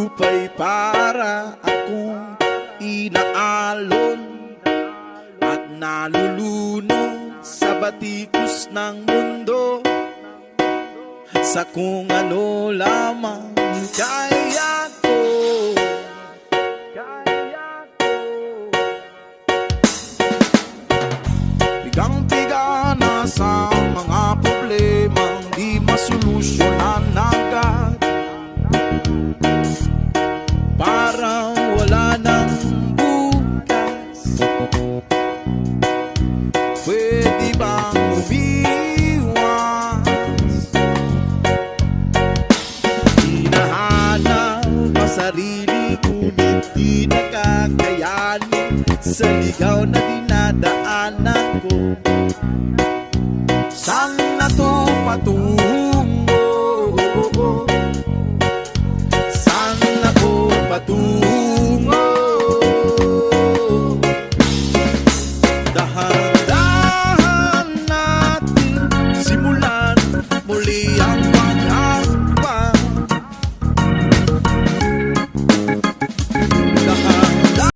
lupa'y para akong inaalon at nalulunod sa batikos ng mundo, sa kung ano lamang kaya ko. Bigang-biga na sa mga problemang di masolusyonan agad, parang wala nang bukas. Pwede bang umiwas? Hinahanap ang sarili, ngunit di nakakayanin sa ligaw na dinadaanan ko. Saan na to patungo? Saan ako patungo?